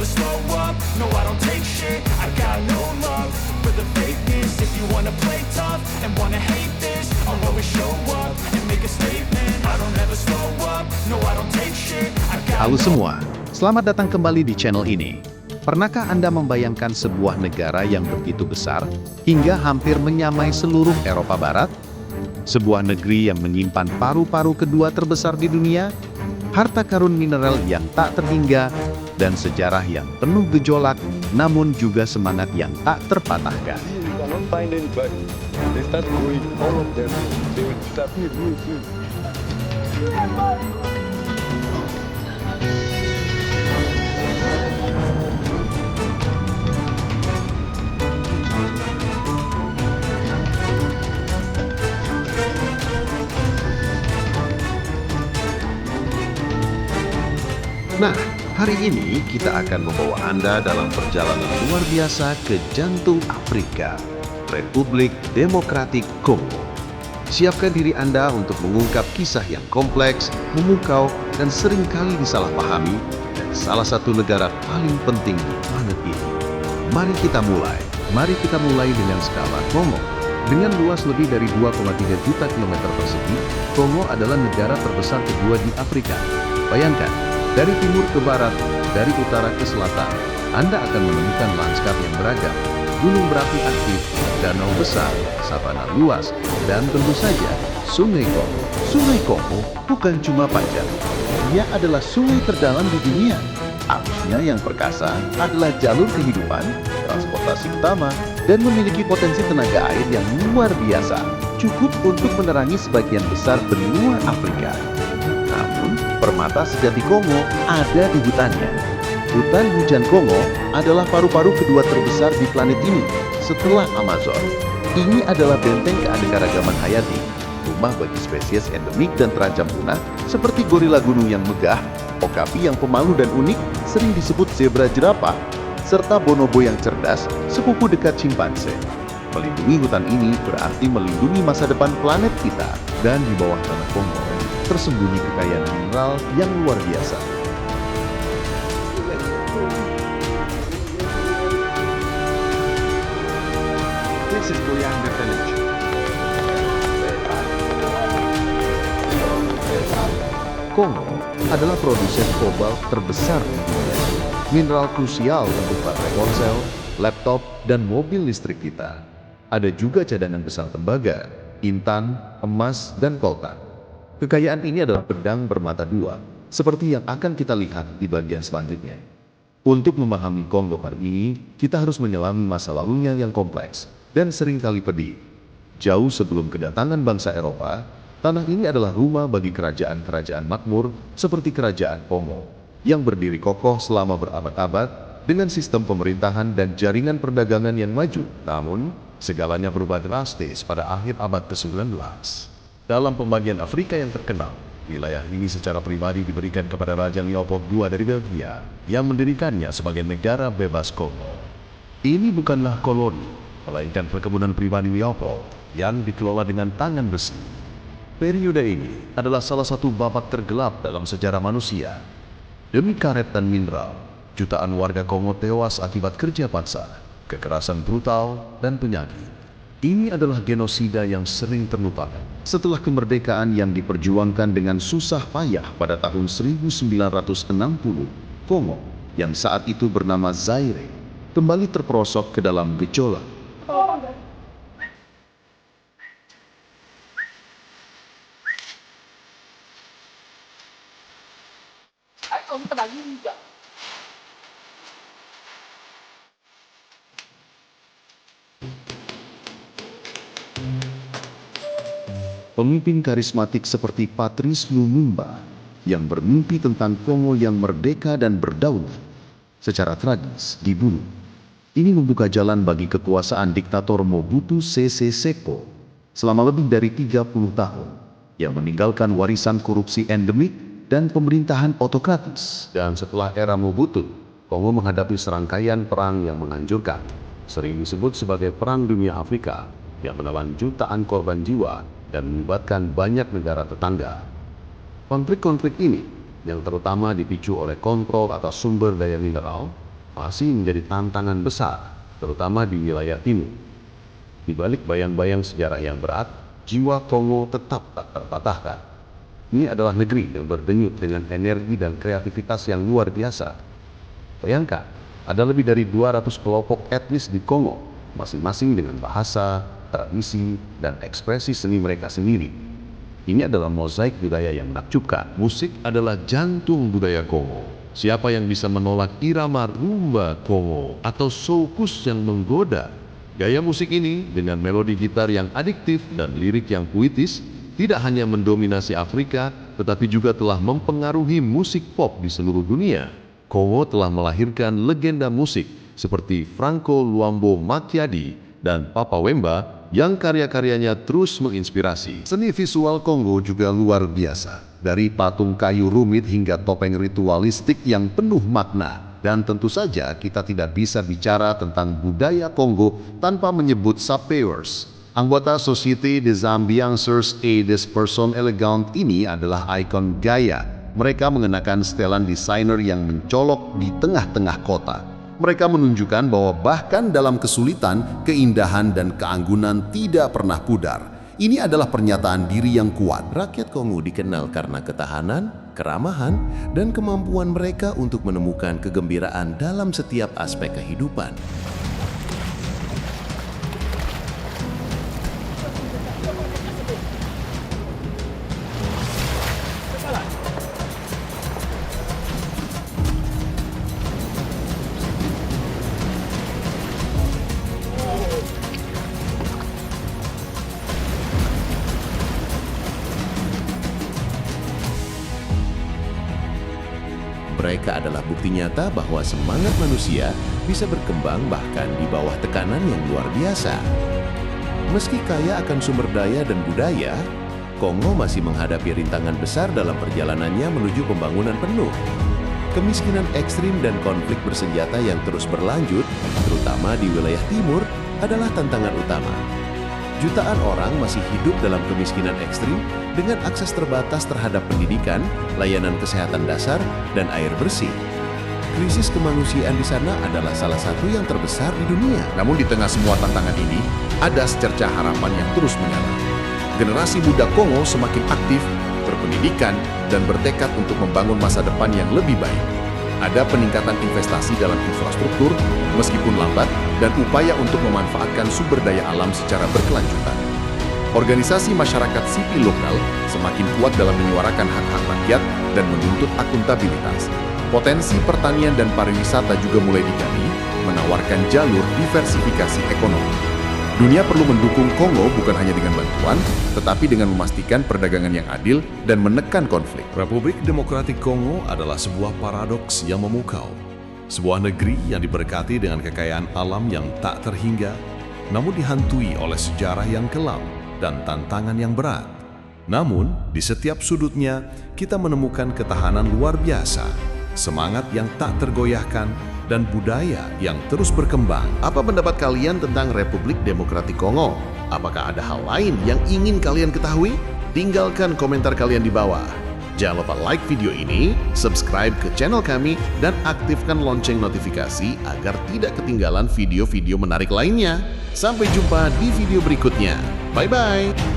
never slow up, no I don't take shit. I got no love for the fakeness. If you wanna play tough and wanna hate this, I'll always show up and make a statement. I don't ever slow up, no I don't take shit. I got Halo semua, selamat datang kembali di channel ini. Pernahkah Anda membayangkan sebuah negara yang begitu besar hingga hampir menyamai seluruh Eropa Barat? Sebuah negeri yang menyimpan paru-paru kedua terbesar di dunia, harta karun mineral yang tak terhingga, dan sejarah yang penuh gejolak, namun juga semangat yang tak terpatahkan. You cannot find anybody. They start going, all of them. They will disappear real soon. Nah, hari ini kita akan membawa Anda dalam perjalanan luar biasa ke jantung Afrika, Republik Demokratik Kongo. Siapkan diri Anda untuk mengungkap kisah yang kompleks, memukau, dan seringkali disalahpahami dari salah satu negara paling penting di planet ini. Mari kita mulai. Mari kita mulai dengan skala Kongo. Dengan luas lebih dari 2,3 juta kilometer persegi, Kongo adalah negara terbesar kedua di Afrika. Bayangkan, dari timur ke barat, dari utara ke selatan, Anda akan menemukan lanskap yang beragam, gunung berapi aktif, danau besar, savana luas, dan tentu saja Sungai Kongo. Sungai Kongo bukan cuma panjang, dia adalah sungai terdalam di dunia. Arusnya yang perkasa adalah jalur kehidupan, transportasi utama, dan memiliki potensi tenaga air yang luar biasa, cukup untuk menerangi sebagian besar benua Afrika. Namun, permata sejati Kongo ada di hutannya. Hutan hujan Kongo adalah paru-paru kedua terbesar di planet ini, setelah Amazon. Ini adalah benteng keanekaragaman hayati, rumah bagi spesies endemik dan terancam punah, seperti gorila gunung yang megah, okapi yang pemalu dan unik, sering disebut zebra jerapah, serta bonobo yang cerdas, sepupu dekat simpanse. Melindungi hutan ini berarti melindungi masa depan planet kita, dan di bawah tanah Kongo tersembunyi kekayaan mineral yang luar biasa. This is Boyanga Village. Kongo adalah produsen kobalt terbesar di dunia. Mineral krusial untuk baterai ponsel, laptop, dan mobil listrik kita. Ada juga cadangan besar tembaga, intan, emas, dan koltan. Kekayaan ini adalah pedang bermata dua, seperti yang akan kita lihat di bagian selanjutnya. Untuk memahami Kongo hari ini, kita harus menyelami masa lalunya yang kompleks dan seringkali pedih. Jauh sebelum kedatangan bangsa Eropa, tanah ini adalah rumah bagi kerajaan-kerajaan makmur seperti Kerajaan Kongo, yang berdiri kokoh selama berabad-abad dengan sistem pemerintahan dan jaringan perdagangan yang maju. Namun, segalanya berubah drastis pada akhir abad ke-19. Dalam pembagian Afrika yang terkenal, wilayah ini secara pribadi diberikan kepada Raja Leopold II dari Belgia yang mendirikannya sebagai negara bebas Kongo. Ini bukanlah koloni, melainkan perkebunan pribadi Leopold yang dikelola dengan tangan besi. Periode ini adalah salah satu babak tergelap dalam sejarah manusia. Demi karet dan mineral, jutaan warga Kongo tewas akibat kerja paksa, kekerasan brutal, dan penyakit. Ini adalah genosida yang sering terlupakan. Setelah kemerdekaan yang diperjuangkan dengan susah payah pada tahun 1960, Kongo, yang saat itu bernama Zaire, kembali terperosok ke dalam gejolak. Pemimpin karismatik seperti Patrice Lumumba yang bermimpi tentang Kongo yang merdeka dan berdaulat, secara tragis dibunuh. Ini membuka jalan bagi kekuasaan diktator Mobutu Sese Seko selama lebih dari 30 tahun, yang meninggalkan warisan korupsi endemik dan pemerintahan otokratis. Dan setelah era Mobutu, Kongo menghadapi serangkaian perang yang menghancurkan, sering disebut sebagai Perang Dunia Afrika, yang menelan jutaan korban jiwa dan melibatkan banyak negara tetangga. Konflik-konflik ini, yang terutama dipicu oleh kontrol atas sumber daya mineral, masih menjadi tantangan besar, terutama di wilayah timur. Di balik bayang-bayang sejarah yang berat, jiwa Kongo tetap tak terpatahkan. Ini adalah negeri yang berdenyut dengan energi dan kreativitas yang luar biasa. Bayangkan, ada lebih dari 200 kelompok etnis di Kongo, masing-masing dengan bahasa, tradisi, dan ekspresi seni mereka sendiri. Ini adalah mozaik budaya yang menakjubkan. Musik adalah jantung budaya Kongo. Siapa yang bisa menolak irama rumba Kongo atau soukous yang menggoda? Gaya musik ini dengan melodi gitar yang adiktif dan lirik yang puitis tidak hanya mendominasi Afrika, tetapi juga telah mempengaruhi musik pop di seluruh dunia. Kongo telah melahirkan legenda musik seperti Franco Luambo Makiadi dan Papa Wemba yang karya-karyanya terus menginspirasi. Seni visual Kongo juga luar biasa. Dari patung kayu rumit hingga topeng ritualistik yang penuh makna. Dan tentu saja kita tidak bisa bicara tentang budaya Kongo tanpa menyebut Sapeurs. Anggota Société des Ambianceurs et des Personnes Elegantes ini adalah ikon gaya. Mereka mengenakan setelan desainer yang mencolok di tengah-tengah kota. Mereka menunjukkan bahwa bahkan dalam kesulitan, keindahan dan keanggunan tidak pernah pudar. Ini adalah pernyataan diri yang kuat. Rakyat Kongo dikenal karena ketahanan, keramahan, dan kemampuan mereka untuk menemukan kegembiraan dalam setiap aspek kehidupan. Mereka adalah bukti nyata bahwa semangat manusia bisa berkembang bahkan di bawah tekanan yang luar biasa. Meski kaya akan sumber daya dan budaya, Kongo masih menghadapi rintangan besar dalam perjalanannya menuju pembangunan penuh. Kemiskinan ekstrim dan konflik bersenjata yang terus berlanjut, terutama di wilayah timur, adalah tantangan utama. Jutaan orang masih hidup dalam kemiskinan ekstrim dengan akses terbatas terhadap pendidikan, layanan kesehatan dasar, dan air bersih. Krisis kemanusiaan di sana adalah salah satu yang terbesar di dunia. Namun di tengah semua tantangan ini, ada secercah harapan yang terus menyala. Generasi muda Kongo semakin aktif, berpendidikan, dan bertekad untuk membangun masa depan yang lebih baik. Ada peningkatan investasi dalam infrastruktur, meskipun lambat, dan upaya untuk memanfaatkan sumber daya alam secara berkelanjutan. Organisasi masyarakat sipil lokal semakin kuat dalam menyuarakan hak-hak rakyat dan menuntut akuntabilitas. Potensi pertanian dan pariwisata juga mulai digali, menawarkan jalur diversifikasi ekonomi. Dunia perlu mendukung Kongo bukan hanya dengan bantuan, tetapi dengan memastikan perdagangan yang adil dan menekan konflik. Republik Demokratik Kongo adalah sebuah paradoks yang memukau. Sebuah negeri yang diberkati dengan kekayaan alam yang tak terhingga, namun dihantui oleh sejarah yang kelam dan tantangan yang berat. Namun, di setiap sudutnya, kita menemukan ketahanan luar biasa, semangat yang tak tergoyahkan, dan budaya yang terus berkembang. Apa pendapat kalian tentang Republik Demokratik Kongo? Apakah ada hal lain yang ingin kalian ketahui? Tinggalkan komentar kalian di bawah. Jangan lupa like video ini, subscribe ke channel kami, dan aktifkan lonceng notifikasi agar tidak ketinggalan video-video menarik lainnya. Sampai jumpa di video berikutnya. Bye-bye!